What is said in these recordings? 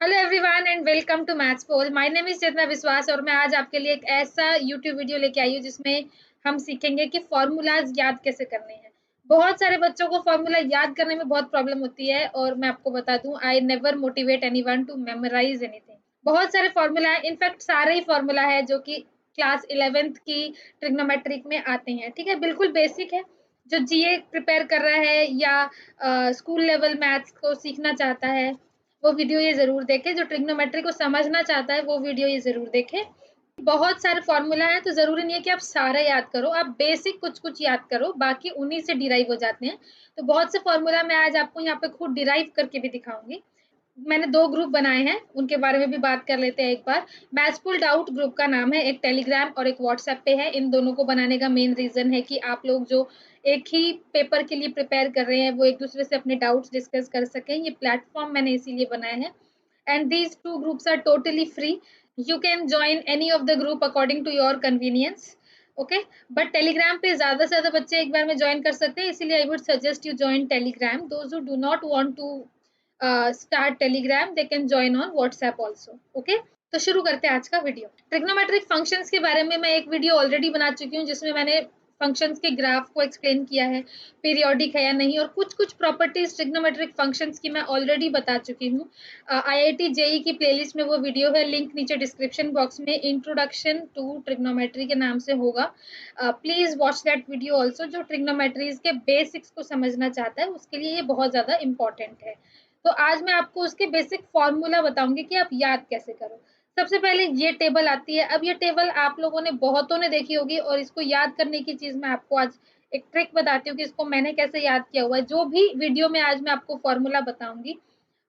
Hello everyone and welcome to maths pole. My name is Chetna Vishwas और मैं आज आपके लिए एक ऐसा यूट्यूब वीडियो लेके आई हूँ जिसमें हम सीखेंगे कि फॉर्मूलाज याद कैसे करने हैं। बहुत सारे बच्चों को फॉर्मूला याद करने में बहुत प्रॉब्लम होती है और मैं आपको बता दूं, I never motivate anyone to memorize anything. बहुत सारे फॉर्मूला है, इनफैक्ट सारे ही फॉर्मूला है जो कि क्लास 11th की ट्रिग्नोमेट्रिक में आते हैं। ठीक है, बिल्कुल बेसिक है। जो जीए प्रिपेयर कर रहा है या स्कूल लेवल मैथ्स को सीखना चाहता है वो वीडियो ये ज़रूर देखें। जो ट्रिग्नोमेट्री को समझना चाहता है वो वीडियो ये ज़रूर देखें। बहुत सारे फॉर्मूला हैं तो ज़रूरी नहीं है कि आप सारे याद करो, आप बेसिक कुछ-कुछ याद करो, बाकी उन्हीं से डिराइव हो जाते हैं। तो बहुत से फॉर्मूला मैं आज आपको यहाँ पे खुद डिराइव करके भी दिखाऊँगी। मैंने 2 ग्रुप बनाए हैं, उनके बारे में भी बात कर लेते हैं एक बार। मैथ्स पुल डाउट ग्रुप का नाम है, एक टेलीग्राम और एक व्हाट्सएप पे है। इन दोनों को बनाने का मेन रीज़न है कि आप लोग जो एक ही पेपर के लिए प्रिपेयर कर रहे हैं, वो एक-दूसरे से अपने डाउट्स डिस्कस कर सकें। ये प्लेटफ़ॉर्म मैंने इसीलिए बनाया है। And these two groups are totally free. You can join any of the group according to your convenience. Okay, but telegram पे ज़्यादा से ज़्यादा बच्चे एक बार में ज्वाइन कर सकते हैं, इसीलिए I would suggest you join telegram. Those who do not want to start telegram, they can join on whatsapp also. Okay, तो शुरू करते हैं आज का वीडियो। ट्रिग्नोमेट्रिक फंक्शंस के बारे में मैं एक वीडियो ऑलरेडी बना चुकी हूँ जिसमें मैंने फंक्शंस के ग्राफ को एक्सप्लेन किया है, पीरियोडिक है या नहीं, और कुछ-कुछ प्रॉपर्टीज ट्रिग्नोमेट्रिक फंक्शंस की मैं ऑलरेडी बता चुकी हूँ। आईआईटी जेई की प्लेलिस्ट में वो वीडियो है, लिंक नीचे डिस्क्रिप्शन बॉक्स में इंट्रोडक्शन टू ट्रिग्नोमेट्री के नाम से होगा। Please watch that video also. जो ट्रिग्नोमेट्रीज के बेसिक्स को समझना चाहता है उसके लिए ये बहुत ज्यादा इंपॉर्टेंट है। तो आज मैं आपको उसके बेसिक फॉर्मूला बताऊंगी कि आप याद कैसे करो। सबसे पहले ये टेबल आती है। अब ये टेबल आप लोगों ने बहुतों ने देखी होगी और इसको याद करने की चीज मैं आपको आज एक ट्रिक बताती हूँ कि इसको मैंने कैसे याद किया हुआ है। जो भी वीडियो में आज मैं आपको फॉर्मूला बताऊंगी,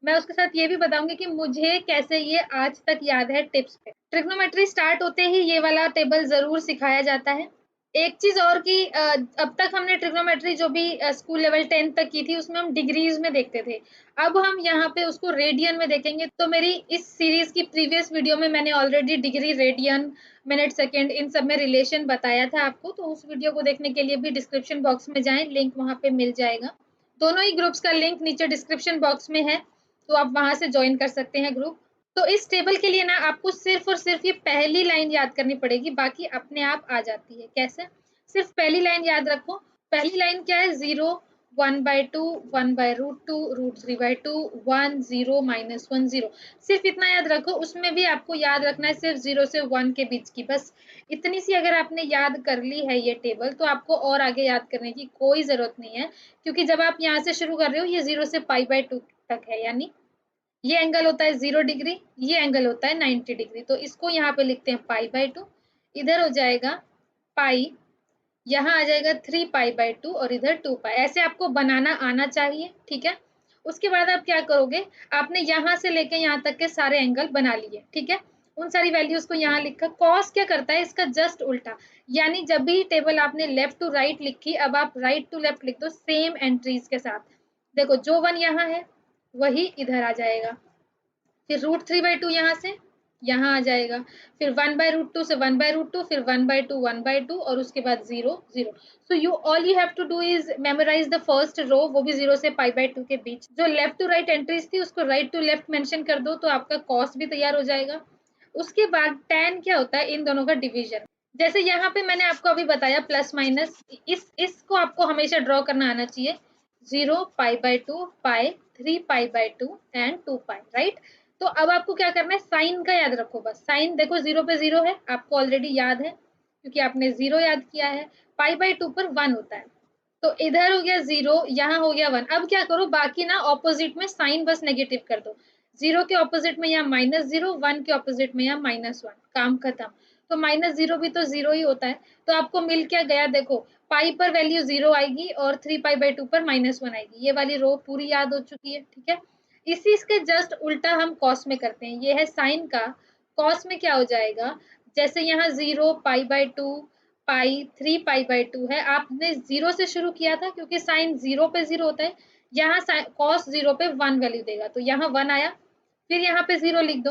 मैं उसके साथ ये भी बताऊंगी कि मुझे कैसे ये आज तक याद है टिप्स पे। ट्रिग्नोमेट्री स्टार्ट होते ही ये वाला टेबल ज़रूर सिखाया जाता है। एक चीज़ और कि अब तक हमने ट्रिग्नोमेट्री जो भी स्कूल लेवल 10th तक की थी उसमें हम डिग्रीज में देखते थे। अब हम यहाँ पे उसको रेडियन में देखेंगे। तो मेरी इस सीरीज की प्रीवियस वीडियो में मैंने already degree, radian, minute, second in सब में रिलेशन बताया था आपको। तो उस वीडियो को देखने के लिए भी डिस्क्रिप्शन बॉक्स में जाएँ, लिंक वहाँ पे मिल जाएगा। दोनों ही ग्रुप्स का लिंक नीचे डिस्क्रिप्शन बॉक्स में है, तो आप वहाँ से जॉइन कर सकते हैं ग्रुप। तो इस टेबल के लिए ना आपको सिर्फ और सिर्फ ये पहली लाइन याद करनी पड़ेगी, बाकी अपने आप आ जाती है। कैसे? सिर्फ पहली लाइन याद रखो। पहली लाइन क्या है? 0, 1/2, 1/√2, √3/2, 1, 0, -1, 0। सिर्फ इतना याद रखो। उसमें भी आपको याद रखना है सिर्फ 0 से 1 के बीच की, बस इतनी सी अगर आपने याद कर ली है ये टेबल, तो आपको और आगे याद करने की कोई ज़रूरत नहीं है। क्योंकि जब आप यहाँ से शुरू कर रहे हो, ये 0 से π/2 तक है, यानी ये एंगल होता है 0 डिग्री, ये एंगल होता है 90 डिग्री। तो इसको यहाँ पे लिखते हैं π/2। इधर हो जाएगा पाई, यहाँ आ जाएगा 3π/2 और इधर 2π। ऐसे आपको बनाना आना चाहिए, ठीक है। उसके बाद आप क्या करोगे, आपने यहाँ से लेके यहाँ तक के सारे एंगल बना लिए, ठीक है। उन सारी वैल्यूज को यहाँ लिखा। कॉस क्या करता है? इसका जस्ट उल्टा, यानी जब भी टेबल आपने लेफ्ट टू राइट लिखी, अब आप राइट टू लेफ्ट लिख दो सेम एंट्रीज के साथ। देखो, जो 1 यहाँ है वही इधर आ जाएगा, फिर √3/2 यहाँ से यहाँ आ जाएगा, फिर 1/√2 से 1/√2, फिर 1/2, 1/2 और उसके बाद 0, 0। So you all you have to do is memorize the first row, वो भी 0 से π/2 के बीच। जो लेफ्ट टू राइट एंट्रीज थी उसको राइट टू लेफ्ट मेंशन कर दो, तो आपका कॉस भी तैयार हो जाएगा। उसके बाद tan क्या होता है? इन दोनों का डिवीजन। जैसे यहाँ पे मैंने आपको अभी बताया प्लस माइनस, इसको आपको हमेशा ड्रॉ करना आना चाहिए। 0, π/2, पाई, 3π/2 एंड 2π, राइट। तो अब आपको क्या करना है? साइन का याद रखो बस। साइन देखो 0 पे 0 है, आपको ऑलरेडी याद है क्योंकि आपने 0 याद किया है। π/2 पर 1 होता है, तो इधर हो गया 0, यहाँ हो गया 1। अब क्या करो, बाकी ना ऑपोजिट में साइन बस नेगेटिव कर दो। 0 के ऑपोजिट में यहाँ -0, 1 के ऑपोजिट में यहाँ -1, काम खत्म। तो -0 भी तो 0 ही होता है। तो आपको मिल क्या गया? देखो, पाई पर वैल्यू 0 आएगी और 3π/2 पर -1 आएगी। ये वाली रो पूरी याद हो चुकी है, ठीक है। इसी इसके जस्ट उल्टा हम कॉस में करते हैं। ये है साइन का, कॉस में क्या हो जाएगा? जैसे यहाँ 0, π/2, पाई, 3π/2 है। आपने 0 से शुरू किया था क्योंकि साइन 0 पे 0 होता है। यहाँ कॉस 0 पे 1 वैल्यू देगा, तो यहाँ 1 आया, फिर यहाँ पे 0 लिख दो।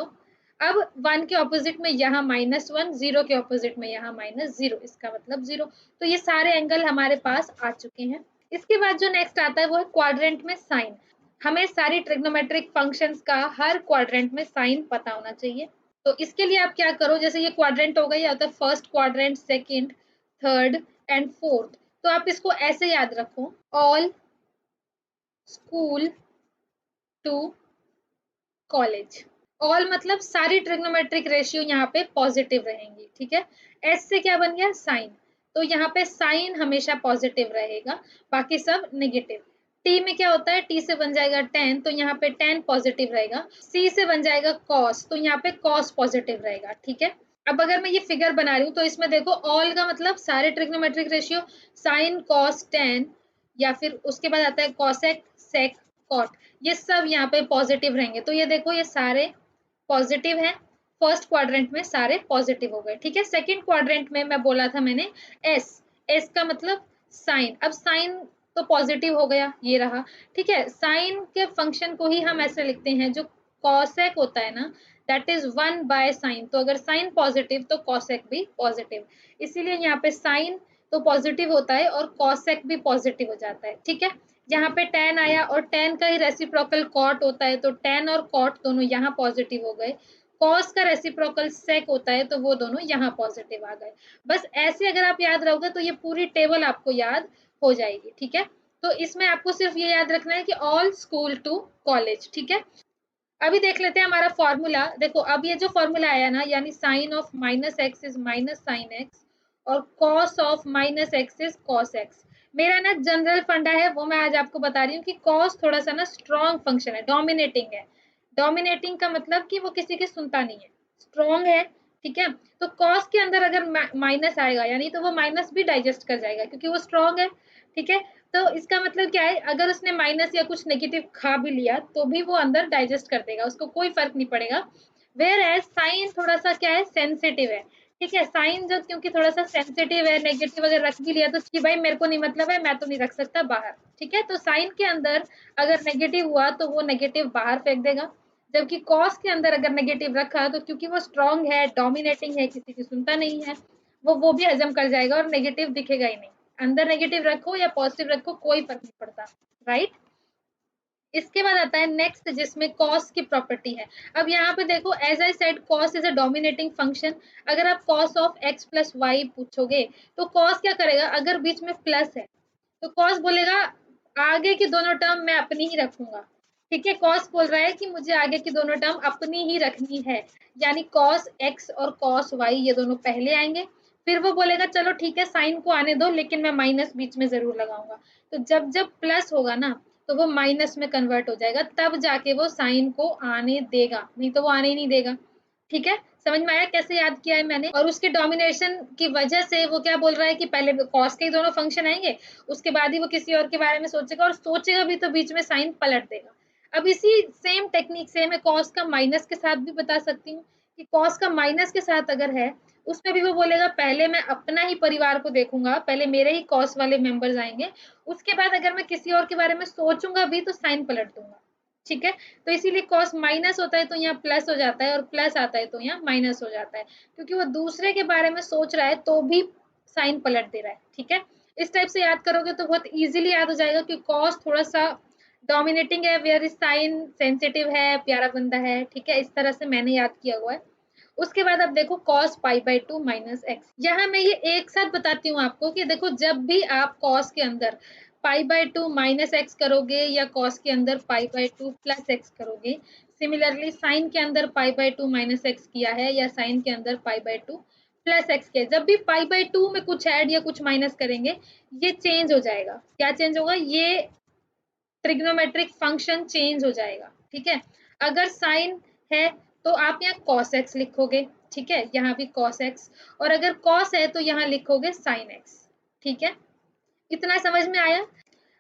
अब 1 के ऑपोजिट में यहाँ -1, 0 के ऑपोजिट में यहाँ -0, इसका मतलब 0। तो ये सारे एंगल हमारे पास आ चुके हैं। इसके बाद जो नेक्स्ट आता है वो है क्वाड्रेंट में साइन। हमें सारी ट्रिग्नोमेट्रिक फंक्शंस का हर क्वाड्रेंट में साइन पता होना चाहिए। तो इसके लिए आप क्या करो, जैसे ये क्वाड्रेंट हो गई, या तो first quadrant, second, third and fourth, तो आप इसको ऐसे याद रखो, all school to college. All मतलब सारी ट्रिग्नोमेट्रिक रेशियो यहाँ पे पॉजिटिव रहेंगी, ठीक है। एस से क्या बन गया, साइन, तो यहाँ पे साइन हमेशा पॉजिटिव रहेगा, बाकी सब नेगेटिव। टी में क्या होता है, टी से बन जाएगा टेन, तो यहाँ पे टेन पॉजिटिव रहेगा। सी से बन जाएगा कॉस, तो यहाँ पे कॉस पॉजिटिव रहेगा, ठीक है। अब अगर मैं ये फिगर बना रही हूँ तो इसमें देखो, ऑल का मतलब सारे trigonometric ratio, sine cos tan, या फिर उसके बाद आता है कॉसेक, सेक, कॉट, ये सब यहाँ पे पॉजिटिव रहेंगे। तो ये देखो, ये सारे पॉजिटिव है, फर्स्ट क्वाड्रेंट में सारे पॉजिटिव हो गए, ठीक है। सेकंड क्वाड्रेंट में मैं बोला था मैंने एस, एस का मतलब साइन, अब साइन तो पॉजिटिव हो गया, ये रहा, ठीक है। साइन के फंक्शन को ही हम ऐसे लिखते हैं, जो कॉसेक होता है ना, दैट इज 1/साइन, तो अगर साइन पॉजिटिव तो कॉसेक भी पॉजिटिव, इसीलिए यहाँ पे साइन तो पॉजिटिव होता है और कॉसेक भी पॉजिटिव हो जाता है, ठीक है। यहाँ पे tan आया, और tan का ही रेसिप्रोकल कॉट होता है, तो tan और कॉट दोनों यहाँ पॉजिटिव हो गए। कॉस का रेसिप्रोकल सेक होता है, तो वो दोनों यहाँ पॉजिटिव आ गए। बस ऐसे अगर आप याद रहोगे तो ये पूरी टेबल आपको याद हो जाएगी, ठीक है। तो इसमें आपको सिर्फ ये याद रखना है कि ऑल स्कूल टू कॉलेज, ठीक है। अभी देख लेते हैं हमारा फॉर्मूला। देखो, अब ये जो फॉर्मूला आया ना, यानी sine of minus x is minus sine x, और cos of minus x is cos x. मेरा ना जनरल फंडा है, वो मैं आज आपको बता रही हूँ कि कॉस थोड़ा सा ना स्ट्रॉन्ग फंक्शन है, डोमिनेटिंग है। डोमिनेटिंग का मतलब कि वो किसी की सुनता नहीं है, स्ट्रॉन्ग है, ठीक है। तो कॉस के अंदर अगर माइनस आएगा, यानी तो वो माइनस भी डाइजेस्ट कर जाएगा, क्योंकि वो स्ट्रॉन्ग है, ठीक है। तो इसका मतलब क्या है, अगर उसने माइनस या कुछ नेगेटिव खा भी लिया तो भी वो अंदर डाइजेस्ट कर देगा, उसको कोई फर्क नहीं पड़ेगा। वेयर एज साइन थोड़ा सा क्या है, सेंसिटिव है, ठीक है। साइन जो क्योंकि थोड़ा सा सेंसिटिव है, नेगेटिव अगर रख भी लिया तो कि भाई मेरे को नहीं मतलब है, मैं तो नहीं रख सकता बाहर, ठीक है। तो साइन के अंदर अगर नेगेटिव हुआ तो वो नेगेटिव बाहर फेंक देगा, जबकि कॉस के अंदर अगर नेगेटिव रखा तो क्योंकि वो स्ट्रॉन्ग है, डोमिनेटिंग है, किसी की सुनता नहीं है, वो भी हजम कर जाएगा और नेगेटिव दिखेगा ही नहीं। अंदर नेगेटिव रखो या पॉजिटिव रखो, कोई फर्क नहीं पड़ता, राइट। इसके बाद आता है नेक्स्ट, जिसमें कॉस की प्रॉपर्टी है। अब यहाँ पे देखो, as I said, cos is a dominating function. अगर आप cos of x plus y पूछोगे तो कॉस क्या करेगा, अगर बीच में प्लस है तो कॉस बोलेगा आगे की दोनों टर्म मैं अपनी ही रखूंगा, ठीक है। कॉस बोल रहा है कि मुझे आगे की दोनों टर्म अपनी ही रखनी है, यानी कॉस एक्स और कॉस वाई ये दोनों पहले आएंगे, फिर वो बोलेगा चलो ठीक है साइन को आने दो, लेकिन मैं माइनस बीच में जरूर लगाऊंगा। तो जब जब प्लस होगा ना, तो वो माइनस में कन्वर्ट हो जाएगा, तब जाके वो साइन को आने देगा, नहीं तो वो आने ही नहीं देगा, ठीक है। समझ में आया कैसे याद किया है मैंने। और उसके डोमिनेशन की वजह से वो क्या बोल रहा है कि पहले कॉस के ही दोनों फंक्शन आएंगे, उसके बाद ही वो किसी और के बारे में सोचेगा, और सोचेगा भी तो बीच में साइन पलट देगा। अब इसी सेम टेक्निक से मैं कॉस का माइनस के साथ भी बता सकती हूँ, कि कॉस का माइनस के साथ अगर है, उसमें भी वो बोलेगा पहले मैं अपना ही परिवार को देखूंगा, पहले मेरे ही कॉस वाले मेंबर्स आएंगे, उसके बाद अगर मैं किसी और के बारे में सोचूंगा भी तो साइन पलट दूंगा, ठीक है। तो इसीलिए कॉस माइनस होता है तो यहाँ प्लस हो जाता है, और प्लस आता है तो यहाँ माइनस हो जाता है, क्योंकि वो दूसरे के बारे में सोच रहा है तो भी साइन पलट दे रहा है, ठीक है। इस टाइप से याद करोगे तो बहुत इजीली याद हो जाएगा कि कॉस थोड़ा सा डोमिनेटिंग है, वेयर साइन सेंसिटिव है, प्यारा बंदा है, ठीक है। इस तरह से मैंने याद किया हुआ है। उसके बाद अब देखो cos π/2 माइनस एक्स, यहाँ मैं ये एक साथ बताती हूँ आपको कि देखो, जब भी आप cos के अंदर π/2 माइनस एक्स करोगे, या cos के अंदर π/2 प्लस एक्स करोगे, सिमिलरली साइन के अंदर π/2 माइनस एक्स किया है, या साइन के अंदर π/2 प्लस एक्स किया है, जब भी π/2 में कुछ ऐड या कुछ माइनस करेंगे, ये चेंज हो जाएगा। क्या चेंज होगा, ये ट्रिग्नोमेट्रिक फंक्शन चेंज हो जाएगा, ठीक है। अगर साइन है तो आप यहाँ cos x लिखोगे, ठीक है, यहाँ भी cos x, और अगर cos है तो यहाँ लिखोगे sin x, ठीक है। इतना समझ में आया।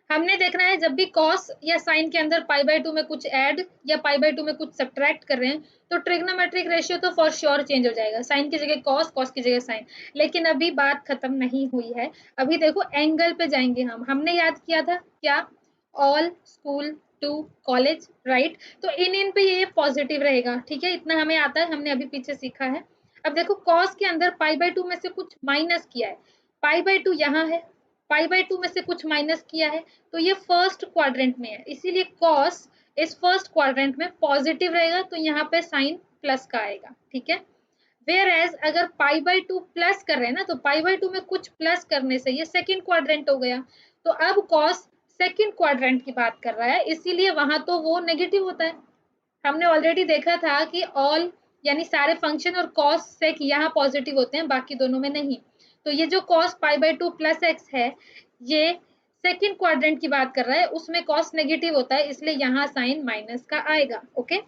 हमने देखना है जब भी cos या sin के अंदर π/2 में कुछ ऐड या π/2 में कुछ सब्ट्रैक्ट कर रहे हैं, तो ट्रिग्नोमेट्रिक रेशियो तो फॉर श्योर चेंज हो जाएगा, sin की जगह cos, cos की जगह sin। लेकिन अभी बात खत्म नहीं हुई है, अभी देखो एंगल पे जाएंगे हम। हमने याद किया था क्या, all school to college, right. तो इन पे ये पॉजिटिव रहेगा, ठीक है, इतना हमें आता है, हमने अभी पीछे सीखा है। अब देखो cos के अंदर π/2 में से कुछ माइनस किया है, π/2 यहाँ है, पाई/2 में से कुछ माइनस किया है, तो ये फर्स्ट क्वाड्रेंट में है, इसीलिए कॉस इस फर्स्ट क्वाड्रेंट में पॉजिटिव रहेगा, तो यहाँ पे साइन प्लस का आएगा, ठीक है। वेयर एज अगर पाई/2 प्लस कर रहे हैं ना, तो पाई/2 में कुछ प्लस करने से ये सेकंड क्वाड्रेंट हो गया, तो अब कॉस सेकंड क्वाड्रेंट की बात कर रहा है, इसीलिए वहां तो वो नेगेटिव होता है। हमने ऑलरेडी देखा था कि ऑल यानी सारे फंक्शन और कॉस सेक यहाँ पॉजिटिव होते हैं, बाकी दोनों में नहीं। तो ये जो कॉस पाई/2 प्लस एक्स है, ये सेकंड क्वाड्रेंट की बात कर रहा है, उसमें कॉस नेगेटिव होता है, इसलिए यहाँ साइन माइनस का आएगा। ओके,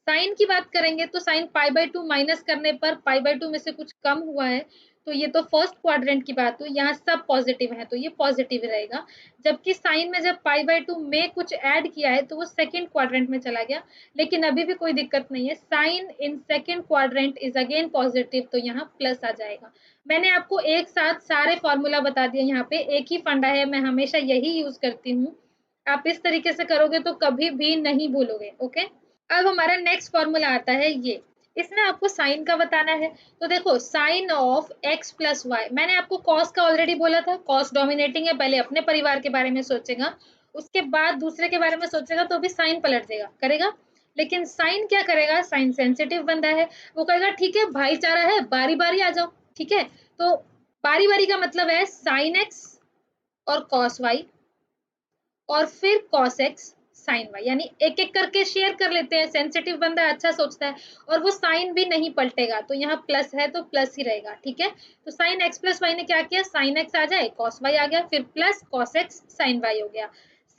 साइन की बात करेंगे तो साइन पाई/2 माइनस करने पर पाई/2 में से कुछ कम हुआ है, तो ये तो फर्स्ट क्वाड्रेंट की बात हुई, यहाँ सब पॉजिटिव है तो ये पॉजिटिव रहेगा। जबकि साइन में जब पाई/2 में कुछ ऐड किया है तो वो सेकंड क्वाड्रेंट में चला गया, लेकिन अभी भी कोई दिक्कत नहीं है, sine in second quadrant is again positive, तो यहाँ प्लस आ जाएगा। मैंने आपको एक साथ सारे फॉर्मूला बता दिए, यहाँ पे एक ही फंडा है, मैं हमेशा यही यूज करती हूँ। आप इस तरीके से करोगे तो कभी भी नहीं भूलोगे। ओके, अब हमारा नेक्स्ट फॉर्मूला आता है ये, इसमें आपको साइन का बताना है। तो देखो sine of x plus y, मैंने आपको कॉस का ऑलरेडी बोला था, कॉस डोमिनेटिंग है, पहले अपने परिवार के बारे में सोचेगा, उसके बाद दूसरे के बारे में सोचेगा तो भी साइन पलट देगा करेगा। लेकिन साइन क्या करेगा, साइन सेंसिटिव बंदा है, वो कहेगा ठीक है भाईचारा है, बारी बारी आ जाओ, ठीक है। तो बारी बारी का मतलब है साइन एक्स और कॉस वाई और फिर cos x sin y, यानी एक एक करके शेयर कर लेते हैं, सेंसिटिव बंदा अच्छा सोचता है, और वो साइन भी नहीं पलटेगा, तो यहाँ प्लस है तो प्लस ही रहेगा, ठीक है। तो साइन x प्लस वाई ने क्या किया, साइन x आ जाए cos y आ गया, फिर plus cos x sin y हो गया।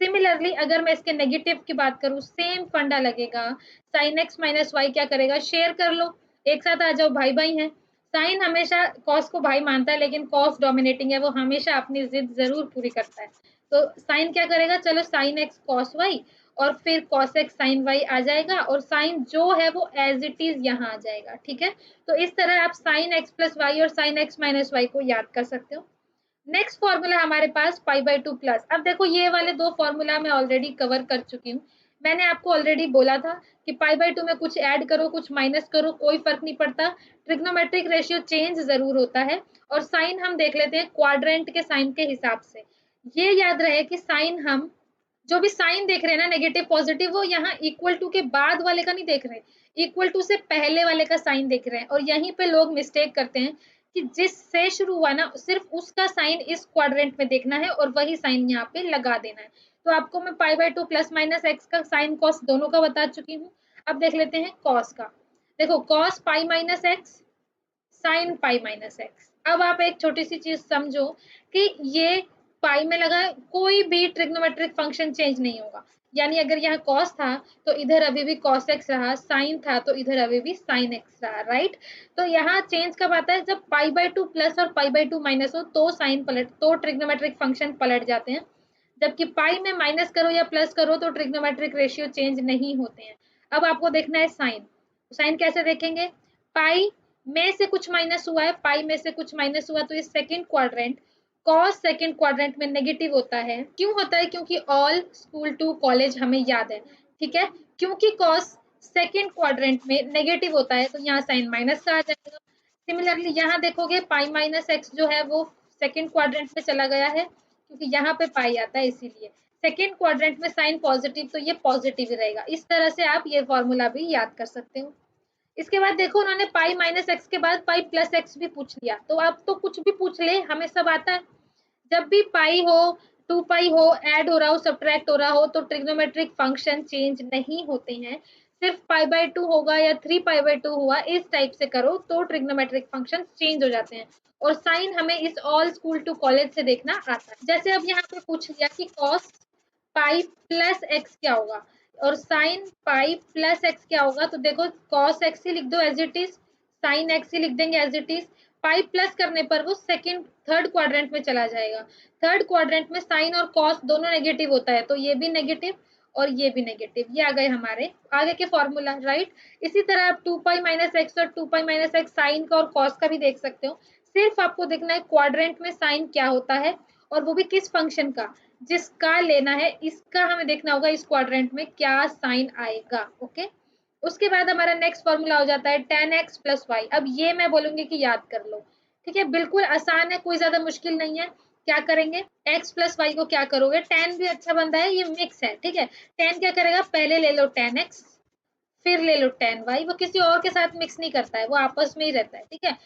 सिमिलरली अगर मैं इसके नेगेटिव की बात करूं, सेम फंडा लगेगा, साइन x माइनस वाई क्या करेगा, शेयर कर लो, एक साथ आ जाओ, भाई भाई हैं। साइन हमेशा कॉस को भाई मानता है, लेकिन कॉस डोमिनेटिंग है, वो हमेशा अपनी जिद जरूर पूरी करता है। तो साइन क्या करेगा, चलो साइन एक्स कॉस वाई और फिर कॉस एक्स साइन वाई आ जाएगा, और साइन जो है वो एज इट इज यहाँ आ जाएगा, ठीक है। तो इस तरह आप साइन एक्स प्लस वाई और साइन एक्स माइनस वाई को याद कर सकते हो। नेक्स्ट फॉर्मूला हमारे पास पाई/2 प्लस। अब देखो ये वाले दो फॉर्मूला मैं ऑलरेडी कवर कर चुकी हूँ। मैंने आपको ऑलरेडी बोला था कि पाई/2 में कुछ ऐड करो कुछ माइनस करो कोई फर्क नहीं पड़ता, ट्रिग्नोमेट्रिक रेशियो चेंज जरूर होता है। और साइन हम देख लेते हैं क्वाड्रेंट के साइन के हिसाब से। ये याद रहे कि साइन हम जो भी साइन देख रहे हैं ना, नेगेटिव पॉजिटिव, वो यहाँ इक्वल टू के बाद वाले का नहीं देख रहे, इक्वल टू से पहले वाले का साइन देख रहे हैं। और यहीं पे लोग मिस्टेक करते हैं कि जिससे शुरू हुआ ना सिर्फ उसका साइन इस क्वाड्रेंट में देखना है और वही साइन यहाँ पे लगा देना है। तो आपको मैं पाई/2 प्लस माइनस एक्स का साइन कॉस दोनों का बता चुकी हूँ। अब देख लेते हैं कॉस का। देखो cos pi minus x sine pi minus x. अब आप एक छोटी सी चीज समझो कि ये पाई में लगा है, कोई भी ट्रिग्नोमेट्रिक फंक्शन चेंज नहीं होगा, यानी अगर यहाँ कॉस था तो इधर अभी भी कॉस एक्स रहा, साइन था तो इधर अभी भी साइन एक्स रहा, राइट। तो यहाँ चेंज कब आता है, जब पाई/2 प्लस और पाई/2 माइनस हो तो साइन पलट, तो ट्रिग्नोमेट्रिक फंक्शन पलट जाते हैं। जबकि पाई में माइनस करो या प्लस करो तो ट्रिग्नोमेट्रिक रेशियो चेंज नहीं होते हैं। अब आपको देखना है साइन, साइन कैसे देखेंगे, पाई में से कुछ माइनस हुआ है, पाई में से कुछ माइनस हुआ, तो ये second quadrant cos second quadrant में नेगेटिव होता है। क्यों होता है, क्योंकि ऑल स्कूल टू कॉलेज हमें याद है, ठीक है। क्योंकि कॉस सेकंड क्वाड्रेंट में नेगेटिव होता है तो यहाँ साइन माइनस का आ जाएगा। सिमिलरली यहाँ देखोगे पाई माइनस एक्स जो है वो सेकंड क्वाड्रेंट में चला गया है, क्योंकि यहाँ पे पाई आता है, इसीलिए सेकंड क्वाड्रेंट में साइन पॉजिटिव तो ये पॉजिटिव ही रहेगा। इस तरह से आप ये फॉर्मूला भी याद कर सकते हो। इसके बाद देखो उन्होंने पाई माइनस एक्स के बाद पाई प्लस एक्स भी पूछ लिया, तो आप तो कुछ भी पूछ ले हमें सब आता है। जब भी पाई हो 2 पाई हो ऐड हो रहा हो सब्ट्रैक्ट हो रहा हो तो ट्रिग्नोमेट्रिक फंक्शन चेंज नहीं होते हैं। सिर्फ पाई/2 होगा या 3 पाई/2 हुआ इस टाइप से करो तो ट्रिग्नोमेट्रिक फंक्शन चेंज हो जाते हैं। और साइन हमें इस ऑल स्कूल टू कॉलेज से देखना आता है। जैसे अब यहाँ पे पूछ लिया कि कॉस पाई प्लस एक्स क्या होगा और साइन पाई प्लस एक्स क्या होगा, तो देखो कॉस एक्स ही लिख दो as it is, sine x ही लिख देंगे as it is. Pi plus करने पर वो सेकंड थर्ड क्वाड्रेंट में चला जाएगा। थर्ड क्वाड्रेंट में साइन और कॉस दोनों नेगेटिव होता है, तो ये भी नेगेटिव और ये भी नेगेटिव। ये आ गए हमारे आगे के फॉर्मूला, राइट। इसी तरह आप 2 पाई माइनस एक्स और 2 पाई माइनस एक्स साइन का और कॉस का भी देख सकते हो। सिर्फ आपको देखना है क्वाड्रेंट में साइन क्या होता है और वो भी किस फंक्शन का, जिसका लेना है इसका हमें देखना होगा इस क्वाड्रेंट में क्या साइन आएगा। ओके, उसके बाद हमारा नेक्स्ट फॉर्मूला हो जाता है tan x प्लस वाई। अब ये मैं बोलूंगी कि याद कर लो, ठीक है, बिल्कुल आसान है, कोई ज्यादा मुश्किल नहीं है। क्या करेंगे, x प्लस वाई को क्या करोगे, tan भी अच्छा बनता है, ये मिक्स है, ठीक है। tan क्या करेगा, पहले ले लो tan x, फिर ले लो tan y, वो किसी और के साथ मिक्स नहीं करता है, वो आपस में ही रहता है, ठीक है।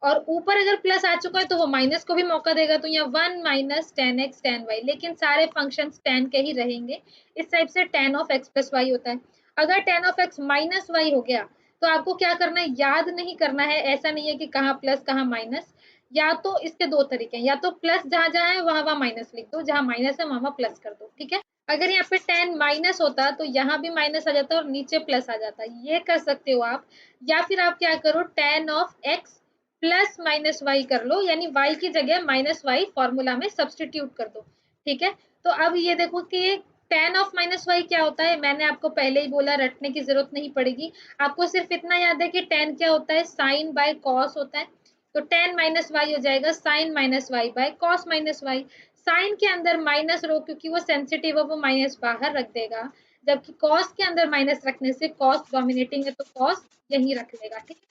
और ऊपर अगर प्लस आ चुका है तो वो माइनस को भी मौका देगा, तो यहाँ 1 minus tan x tan y, लेकिन सारे फंक्शन tan के ही रहेंगे, इस टाइप से tan of x plus y होता है। अगर tan of x minus y हो गया तो आपको क्या करना है, याद नहीं करना है, ऐसा नहीं है कि कहाँ प्लस कहाँ माइनस, या तो इसके दो तरीके हैं, या तो प्लस जहां जहां है वहां वहां माइनस लिख दो, जहां माइनस है वहां वहां प्लस कर दो, ठीक है। अगर यहाँ पे tan माइनस होता तो यहाँ भी माइनस आ जाता और नीचे प्लस आ जाता, ये कर सकते हो आप। या फिर आप क्या करो, tan of x plus minus y कर लो, यानी y की जगह माइनस वाई फॉर्मूला में सब्सटीट्यूट कर दो, ठीक है। तो अब ये देखो कि tan ऑफ माइनस वाई क्या होता है, मैंने आपको पहले ही बोला, रटने की जरूरत नहीं पड़ेगी, आपको सिर्फ इतना याद है कि tan क्या होता है, साइन बाय कॉस होता है। तो tan माइनस वाई हो जाएगा sine minus y by cos minus y. Sine के अंदर माइनस रो, क्योंकि वो सेंसिटिव है, वो माइनस बाहर रख देगा, जबकि कॉस के अंदर माइनस रखने से कॉस डोमिनेटिंग है तो कॉस यही रख लेगा, ठीक है।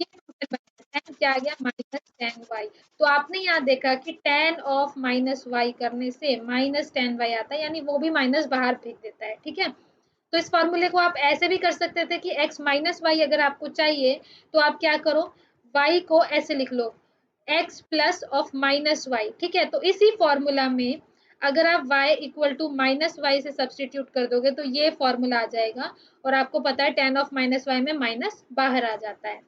ये टोटल tan क्या आ गया, माइनस tan वाई। तो आपने यहाँ देखा कि tan ऑफ माइनस वाई करने से माइनस tan वाई आता है, यानी वो भी माइनस बाहर फेंक देता है, ठीक है। तो इस फॉर्मूले को आप ऐसे भी कर सकते थे कि x माइनस वाई अगर आपको चाहिए तो आप क्या करो, y को ऐसे लिख लो, x plus of minus y, ठीक है। तो इसी फॉर्मूला में अगर आप y equal to minus y से सब्सटीट्यूट कर दोगे तो ये फॉर्मूला आ जाएगा, और आपको पता है tan ऑफ माइनस वाई में माइनस बाहर आ जाता है।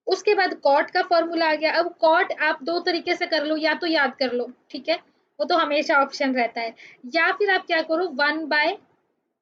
उसके बाद कॉट का फॉर्मूला आ गया। अब कॉट आप दो तरीके से कर लो, या तो याद कर लो, ठीक है, वो तो हमेशा ऑप्शन रहता है, या फिर आप क्या करो, 1 बाय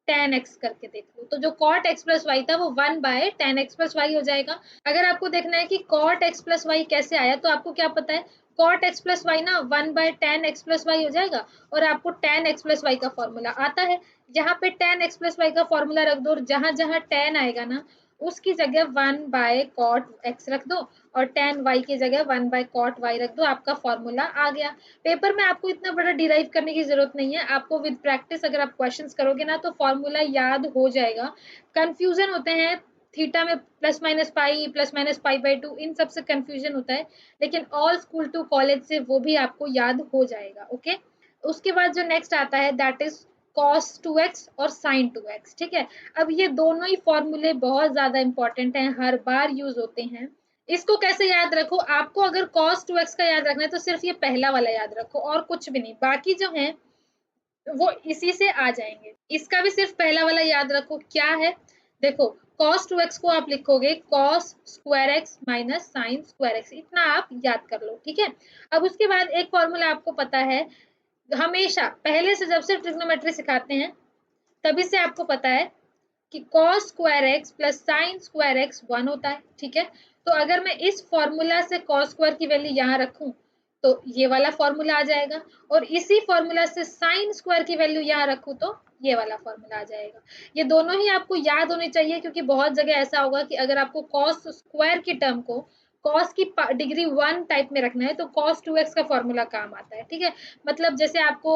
tan x करके देख लो, तो जो cot x प्लस वाई था वो 1 by tan x plus y हो जाएगा। अगर आपको देखना है कि cot x प्लस वाई कैसे आया, तो आपको क्या पता है, cot x प्लस वाई ना 1 by tan x plus y हो जाएगा, और आपको tan x प्लस वाई का फॉर्मूला आता है, यहाँ पे tan x प्लस वाई का फॉर्मूला रख दो, और जहां जहां tan आएगा ना उसकी जगह 1 बाय cot x रख दो, और tan y की जगह 1 बाय cot y रख दो, आपका फॉर्मूला आ गया। पेपर में आपको इतना बड़ा डिराइव करने की जरूरत नहीं है, आपको विद प्रैक्टिस अगर आप क्वेश्चंस करोगे ना तो फॉर्मूला याद हो जाएगा। कंफ्यूजन होते हैं थीटा में, plus minus pi by two, इन सब से कंफ्यूजन होता है, लेकिन ऑल स्कूल टू कॉलेज से वो भी आपको याद हो जाएगा, ओके। उसके बाद जो नेक्स्ट आता है दैट इज cos 2x और sin 2x, ठीक है। अब ये दोनों ही फॉर्मूले बहुत ज्यादा इंपॉर्टेंट हैं, हर बार यूज होते हैं। इसको कैसे याद रखो, आपको अगर cos 2x का याद रखना है तो सिर्फ ये पहला वाला याद रखो और कुछ भी नहीं, बाकी जो है वो इसी से आ जाएंगे। इसका भी सिर्फ पहला वाला याद रखो, क्या है, देखो cos 2x को आप लिखोगे cos square x minus sine square x, इतना आप याद कर लो, ठीक है। अब उसके बाद एक फॉर्मूला आपको पता है, हमेशा पहले से जब से ट्रिग्नोमेट्री सिखाते हैं तभी से आपको पता है कि cos square x plus sine square x 1 होता है, ठीक है। तो अगर मैं इस फॉर्मूला से cos स्क्वायर की वैल्यू यहाँ रखूं तो ये वाला फॉर्मूला आ जाएगा, और इसी फॉर्मूला से साइन स्क्वायर की वैल्यू यहाँ रखूं तो ये वाला फॉर्मूला आ जाएगा। ये दोनों ही आपको याद होने चाहिए, क्योंकि बहुत जगह ऐसा होगा कि अगर आपको cos स्क्वायर की टर्म को cos की डिग्री 1 टाइप में रखना है तो cos 2x का फॉर्मूला काम आता है, ठीक है। मतलब जैसे आपको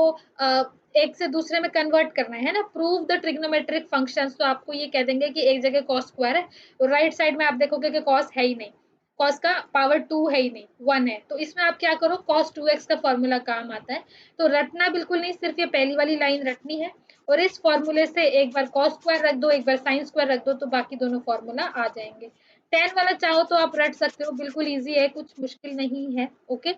एक से दूसरे में कन्वर्ट करना है ना, प्रूव द ट्रिग्नोमेट्रिक फंक्शंस, तो आपको ये कह देंगे कि एक जगह cos स्क्वायर है, और राइट साइड में आप देखोगे कि cos है ही नहीं, cos का पावर 2 है ही नहीं, 1 है, तो इसमें आप क्या करो, cos 2x का फॉर्मूला काम आता है। तो रटना बिल्कुल नहीं, सिर्फ ये पहली वाली लाइन रटनी है, और इस फॉर्मूले से एक बार cos स्क्वायर रख दो, एक बार साइन स्क्वायर रख दो, तो बाकी दोनों फॉर्मूला आ जाएंगे। tan वाला चाहो तो आप रट सकते हो, बिल्कुल इजी है, कुछ मुश्किल नहीं है, ओके।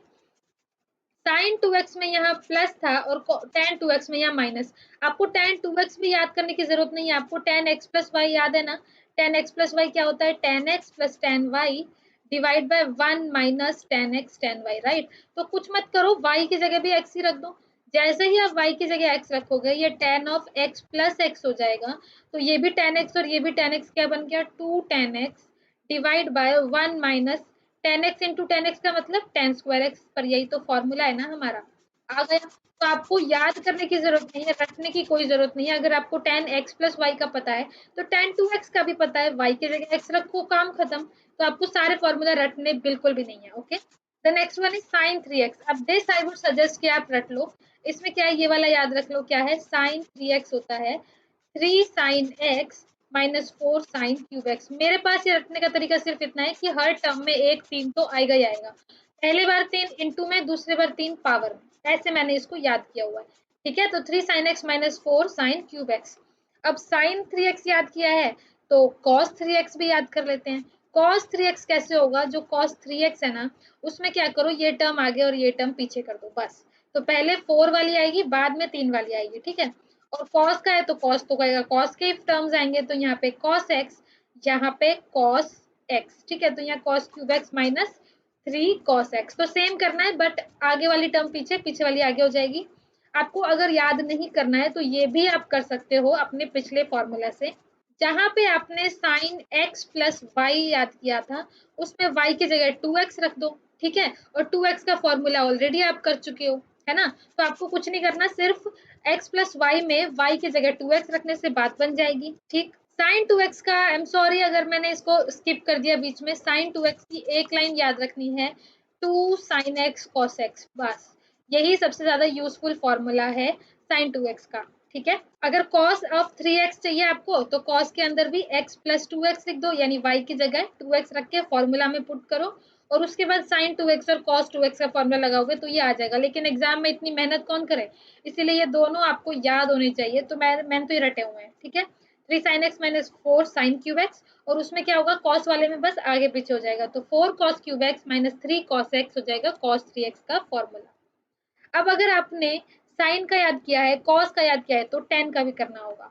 साइन 2x में यहाँ प्लस था और tan 2x में यहाँ माइनस, आपको tan 2x भी याद करने की जरूरत नहीं है, आपको tan x प्लस वाई याद है ना, tan x प्लस वाई क्या होता है, tan x plus tan y divide by 1 minus tan x tan y, right. तो कुछ मत करो, y की जगह भी x ही रख दो, जैसे ही आप y की जगह x रखोगे ये tan of x plus x हो जाएगा, तो ये भी tan x और ये भी tan x क्या बन गया, 2 tan x divide by 1 minus tan x into tan x का मतलब tan स्क्वायर x, पर यही तो फॉर्मूला है ना हमारा, आ गया। तो आपको याद करने की जरूरत नहीं है, रटने की कोई जरूरत नहीं है, अगर आपको tan x प्लस वाई का पता है तो tan 2x का भी पता है, y की जगह x रखो, काम खत्म। तो आपको सारे फॉर्मूला रटने बिल्कुल भी नहीं है, okay. The next one is sin 3x। अब दिस आई वुड सजेस्ट कि आप रट लो, इसमें क्या है, ये वाला याद रख लो, क्या है, sin 3x होता है 3 sin x minus 4 sine cube x. मेरे पास ये रखने का तरीका सिर्फ इतना है कि हर टर्म में एक 3 तो आएगा ही आएगा, पहले बार 3 इंटू में, दूसरे बार 3 पावर में, ऐसे मैंने इसको याद किया हुआ है। ठीक है, तो 3 sin x minus 4 sin cube x। अब sin 3x याद किया है तो cos 3x भी याद कर लेते हैं। cos 3x कैसे होगा, जो cos 3x है ना, उसमें क्या करो, ये टर्म आगे और ये टर्म पीछे कर दो बस। तो पहले 4 वाली आएगी, बाद में 3 वाली आएगी। ठीक है, और cos का है तो cos तो कहेगा, cos के टर्म्स आएंगे तो यहाँ पे cos x, यहाँ पे cos x। ठीक है, तो यहाँ cos cube x minus 3 cos x। तो सेम करना है, बट आगे वाली टर्म पीछे, पीछे वाली आगे हो जाएगी। आपको अगर याद नहीं करना है तो ये भी आप कर सकते हो अपने पिछले फॉर्मूला से, जहां पे आपने साइन x प्लस वाई याद किया था, उसमें y की जगह 2x रख दो। ठीक है, और 2x का फॉर्मूला ऑलरेडी आप कर चुके हो, है ना। तो आपको कुछ नहीं करना, सिर्फ x प्लस वाई में y की जगह 2x रखने से बात बन जाएगी। ठीक, साइन 2x का, आई एम सॉरी अगर मैंने इसको स्किप कर दिया बीच में, साइन 2x की एक लाइन याद रखनी है, 2 साइन x cos x, बस यही सबसे ज्यादा यूजफुल फॉर्मूला है साइन 2x का। ठीक है, अगर cos ऑफ 3x चाहिए आपको तो cos के अंदर भी x प्लस 2x लिख दो, यानी y की जगह 2x रख के फॉर्मूला में पुट करो, और उसके बाद साइन 2x और cos 2x का फॉर्मूला लगाओगे तो ये आ जाएगा। लेकिन एग्जाम में इतनी मेहनत कौन करे, इसीलिए ये दोनों आपको याद होने चाहिए। तो मैंने तो ये रटे हुए हैं। ठीक है, 3 sin x minus 4 sin cube x, और उसमें क्या होगा, cos वाले में बस आगे पीछे हो जाएगा, तो 4 cos cube x minus 3 cos x हो जाएगा cos 3x का फॉर्मूला। अब अगर आपने साइन का याद किया है, कॉस का याद किया है, तो टेन का भी करना होगा।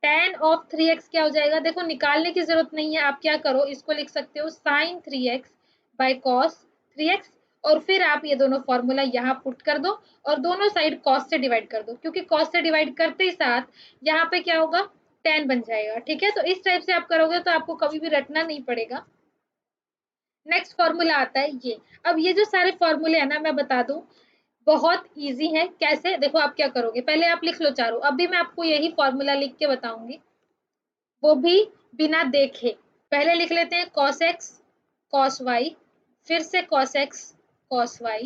टेन ऑफ 3x क्या हो जाएगा, देखो निकालने की जरूरत नहीं है, आप क्या करो, इसको लिख सकते हो sign 3x by cos 3x, और फिर आप ये दोनों फॉर्मूला यहाँ पुट कर दो, और दोनों साइड कॉस से डिवाइड कर दो, क्योंकि कॉस से डिवाइड करते ही साथ यहाँ पे क्या होगा, टेन बन जाएगा। ठीक है, तो इस टाइप से आप करोगे तो आपको कभी भी रटना नहीं पड़ेगा। नेक्स्ट फॉर्मूला आता है ये। अब ये जो सारे फॉर्मूले है ना, मैं बता दूं, बहुत इजी है। कैसे, देखो आप क्या करोगे, पहले आप लिख लो चारों, अभी मैं आपको यही फॉर्मूला लिख के बताऊंगी, वो भी बिना देखे। पहले लिख लेते हैं cos x cos y, फिर से cos x cos y,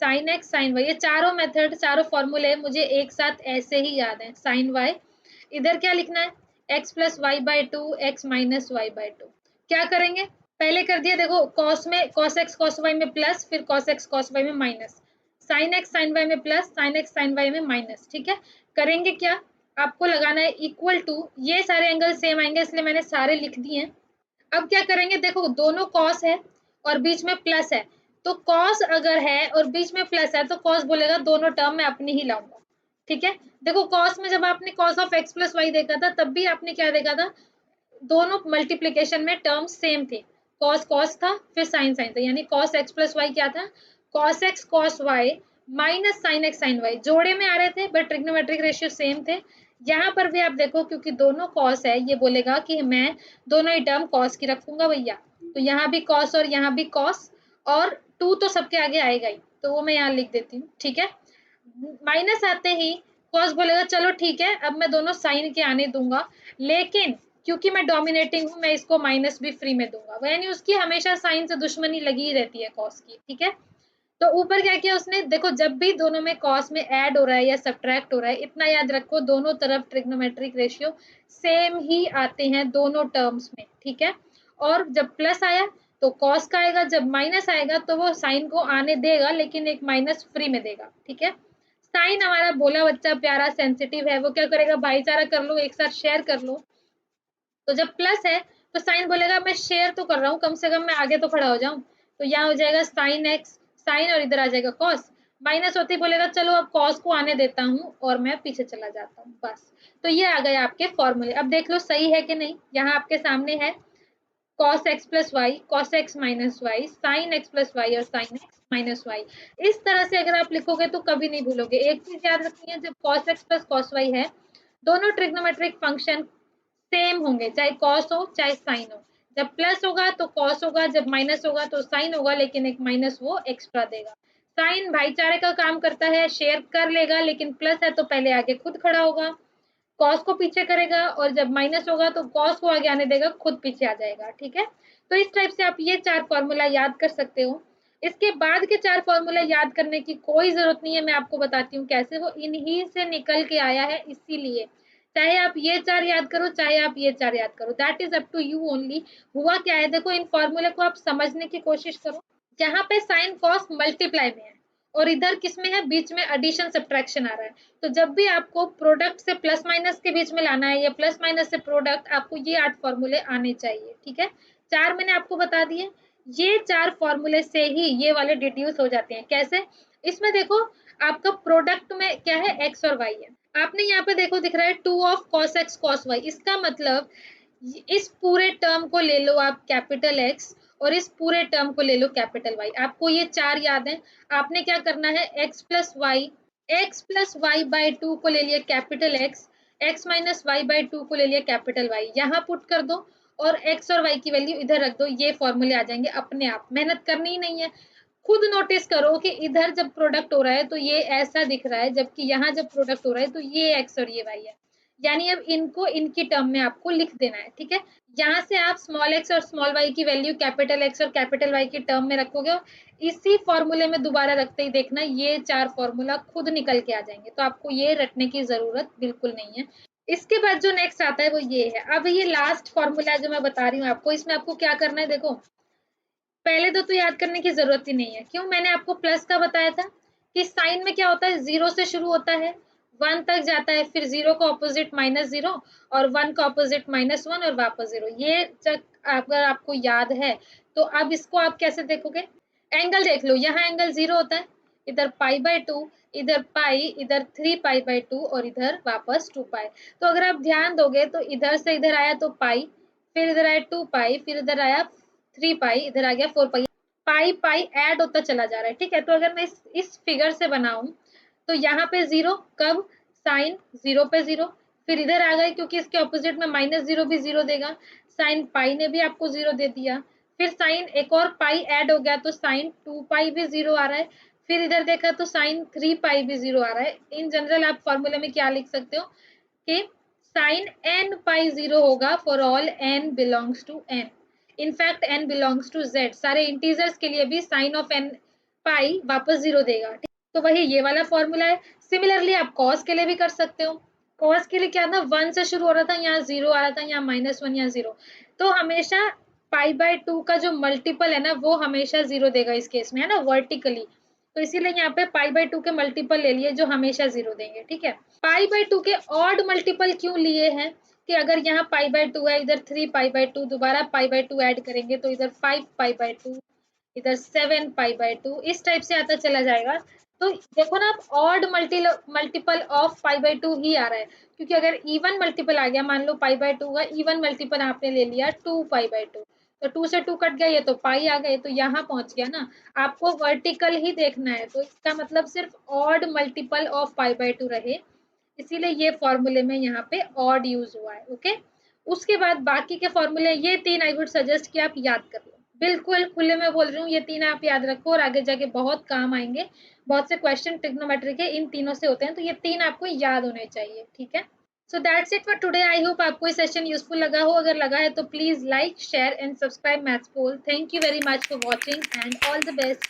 sin x sin y। ये चारों मेथड, चारों फॉर्मूले मुझे एक साथ ऐसे ही याद है। sin y, इधर क्या लिखना है, x plus y by two, x minus y by two. क्या करेंगे, पहले कर दिया, देखो cos में cos x cos y में प्लस, फिर cos x cos y में minus, sin x sin y में plus, sin x sin y में माइनस। ठीक है, करेंगे क्या, आपको लगाना है इक्वल टू, ये सारे एंगल सेम आएंगे इसलिए मैंने सारे लिख दिए हैं। अब क्या करेंगे, देखो दोनों cos है और बीच में प्लस है, तो cos अगर है और बीच में प्लस है तो cos बोलेगा दोनों टर्म मैं अपनी ही लाऊंगा। ठीक है, देखो cos में जब आपने cos of x plus y देखा था, तब भी आपने क्या देखा था, दोनों मल्टीप्लीकेशन में टर्म सेम थे, cos cos था, फिर sin sin था, यानी cos x प्लस वाई क्या था, cos x cos y minus sin x sin y, जोड़े में आ रहे थे बट ट्रिग्नोमेट्रिक रेशियो सेम थे। यहाँ पर भी आप देखो, क्योंकि दोनों cos है, ये बोलेगा कि मैं दोनों ही टर्म cos की रखूंगा भैया, तो यहाँ भी cos और यहाँ भी cos, और 2 तो सबके आगे आएगा ही, तो वो मैं यहाँ लिख देती हूँ। ठीक है, माइनस आते ही कॉस बोलेगा चलो ठीक है, अब मैं दोनों साइन के आने दूंगा, लेकिन क्योंकि मैं डोमिनेटिंग हूं, मैं इसको माइनस भी फ्री में दूंगा, यानी उसकी हमेशा साइन से दुश्मनी लगी ही रहती है कॉस की। ठीक है, तो ऊपर क्या किया उसने, देखो जब भी दोनों में कॉस में ऐड हो रहा है या सब्ट्रैक्ट हो रहा है, इतना याद रखो, दोनों तरफ ट्रिग्नोमेट्रिक रेशियो सेम ही आते हैं दोनों टर्म्स में। ठीक है, और जब प्लस आया तो कॉस का आएगा, जब माइनस आएगा तो वो साइन को आने देगा, लेकिन एक माइनस फ्री में देगा। ठीक है, साइन हमारा भोला बच्चा प्यारा सेंसिटिव है, वो क्या करेगा, भाईचारा कर लो, एक साथ शेयर कर लो। तो जब प्लस है तो साइन बोलेगा मैं शेयर तो कर रहा हूँ, कम से कम मैं आगे तो खड़ा हो जाऊं, तो यहाँ हो जाएगा साइन एक्स साइन, और इधर आ जाएगा कॉस। माइनस होते ही बोलेगा चलो अब कॉस को आने देता हूँ और मैं पीछे चला जाता हूँ, बस। तो ये आ गए आपके फॉर्मूले। अब देख लो सही है कि नहीं, यहाँ आपके सामने है cos x plus y, cos x minus y, sine x plus y और साइन x माइनस वाई। इस तरह से अगर आप लिखोगे तो कभी नहीं भूलोगे। एक चीज याद रखनी है, जब cos x plus cos y है, दोनों ट्रिग्नोमेट्रिक फंक्शन सेम होंगे, चाहे cos हो चाहे साइन हो। जब प्लस होगा तो cos होगा, जब माइनस होगा तो साइन होगा, लेकिन एक माइनस वो एक्स्ट्रा देगा। साइन भाईचारे का काम करता है, शेयर कर लेगा, लेकिन प्लस है तो पहले आगे खुद खड़ा होगा, कॉस को पीछे करेगा, और जब माइनस होगा तो कॉस को आगे आने देगा, खुद पीछे आ जाएगा। ठीक है, तो इस टाइप से आप ये 4 फॉर्मूला याद कर सकते हो। इसके बाद के 4 फॉर्मूला याद करने की कोई जरूरत नहीं है, मैं आपको बताती हूँ कैसे, वो इन्हीं से निकल के आया है, इसीलिए चाहे आप ये 4 याद करो चाहे आप ये 4 याद करो, that is up to you only. हुआ क्या है, देखो इन फॉर्मूले को आप समझने की कोशिश करो, यहाँ पे साइन कॉस मल्टीप्लाई में है और इधर किस में है, बीच में एडिशन सब्ट्रैक्शन आ रहा है। तो जब भी आपको प्रोडक्ट से प्लस माइनस के बीच में लाना है या प्लस माइनस से प्रोडक्ट, आपको ये 8 फॉर्मूले आने चाहिए, ठीक है। 4 मैंने आपको बता दिए, ये 4 फॉर्मूले से ही ये वाले डिड्यूस हो जाते हैं। कैसे? इसमें देखो आपका प्रोडक्ट में क्या है, एक्स और वाई है। आपने यहाँ पे देखो दिख रहा है 2 of cos x cos y, इसका मतलब इस पूरे टर्म को ले लो आप कैपिटल एक्स और इस पूरे टर्म को ले लो कैपिटल वाई। आपको ये 4 याद है। आपने क्या करना है, एक्स प्लस वाई बाई 2 को ले लिया capital x, x minus y by 2 को ले लिया कैपिटल वाई, यहाँ पुट कर दो और एक्स और वाई की वैल्यू इधर रख दो। ये फॉर्मूले आ जाएंगे अपने आप, मेहनत करनी ही नहीं है। खुद नोटिस करो कि इधर जब प्रोडक्ट हो रहा है तो ये ऐसा दिख रहा है, जबकि यहाँ जब प्रोडक्ट हो रहा है तो ये एक्स और ये वाई है। यानी अब इनको इनकी टर्म में आपको लिख देना है, ठीक है। यहाँ से आप स्मॉल एक्स और स्मॉल वाई की वैल्यू कैपिटल एक्स और कैपिटल वाई की टर्म में रखोगे और इसी फॉर्मूले में दोबारा रखते ही देखना ये 4 फॉर्मूला खुद निकल के आ जाएंगे। तो आपको ये रटने की जरूरत बिल्कुल नहीं है। इसके बाद जो नेक्स्ट आता है वो ये है। अब ये लास्ट फॉर्मूला जो मैं बता रही हूँ आपको, इसमें आपको क्या करना है, देखो पहले तो याद करने की जरूरत ही नहीं है। क्यों? मैंने आपको प्लस का बताया था कि साइन में क्या होता है, 0 से शुरू होता है, 1 तक जाता है, फिर 0 का ऑपोजिट -0 और 1 का ऑपोजिट -1 और वापस 0। ये अगर आपको याद है तो अब इसको आप कैसे देखोगे, एंगल देख लो। यहाँ एंगल 0 होता है, इधर π/2, इधर पाई, इधर 3π/2 और इधर वापस 2π। तो अगर आप ध्यान दोगे तो इधर से इधर आया तो पाई, फिर इधर आया 2π, फिर इधर आया 3π, इधर आ गया 4π। पाई पाई ऐड होता चला जा रहा है, ठीक है। तो अगर मैं इस फिगर से बनाऊं तो यहाँ पे 0 कब, साइन 0 पे 0, फिर इधर आ गए क्योंकि इसके ऑपोजिट में -0 भी 0 देगा, साइन पाई ने भी आपको 0 दे दिया, फिर साइन एक और पाई ऐड हो गया तो साइन 2π भी 0 आ रहा है, फिर इधर देखा तो साइन 3π भी 0 आ रहा है। इन जनरल आप फॉर्मूले में क्या लिख सकते हो कि साइन n π0 होगा for all n belongs to n। In fact n belongs to z, सारे इंटीजर्स के लिए भी साइन ऑफ n पाई वापस 0 देगा। तो वही ये वाला फॉर्मूला है। सिमिलरली आप कॉस के लिए भी कर सकते हो। कॉस के लिए क्या था, 1 से शुरू हो रहा था, यहाँ 0 आ रहा था, यहाँ -1, यहाँ 0। तो हमेशा π/2 का जो मल्टीपल है ना वो हमेशा 0 देगा इस केस में, है ना, वर्टिकली। तो इसीलिए यहाँ पे π/2 के मल्टीपल ले लिए जो हमेशा 0 देंगे, ठीक है। π/2 के ऑड मल्टीपल क्यों लिए हैं कि अगर यहाँ π/2 है, इधर 3π/2, दोबारा π/2 ऐड करेंगे तो इधर 5π/2, इधर 7π/2, इस टाइप से आता चला जाएगा। तो देखो ना, आप ऑड मल्टीपल ऑफ π/2 ही आ रहा है, क्योंकि अगर इवन मल्टीपल आ गया, मान लो π/2 का इवन मल्टीपल आपने ले लिया 2π/2, तो 2 से 2 कट गया, ये तो पाई आ गए, तो यहाँ पहुंच गया ना। आपको वर्टिकल ही देखना है, तो इसका मतलब सिर्फ ऑड मल्टीपल ऑफ π/2 रहे, इसीलिए ये फॉर्मूले में यहाँ पे ऑड यूज हुआ है, ओके। उसके बाद बाकी के फॉर्मूले, ये 3 आई वुड सजेस्ट कि आप याद कर लो। बिल्कुल खुले में बोल रही हूँ, ये 3 आप याद रखो और आगे जाके बहुत काम आएंगे। बहुत से क्वेश्चन ट्रिग्नोमेट्री के इन तीनों से होते हैं, तो ये 3 आपको याद होने चाहिए, ठीक है। So that's it for today. I hope आपको ये सेशन यूजफुल लगा हो। अगर लगा है तो please like, share and subscribe maths pole. Thank you very much for watching and all the best.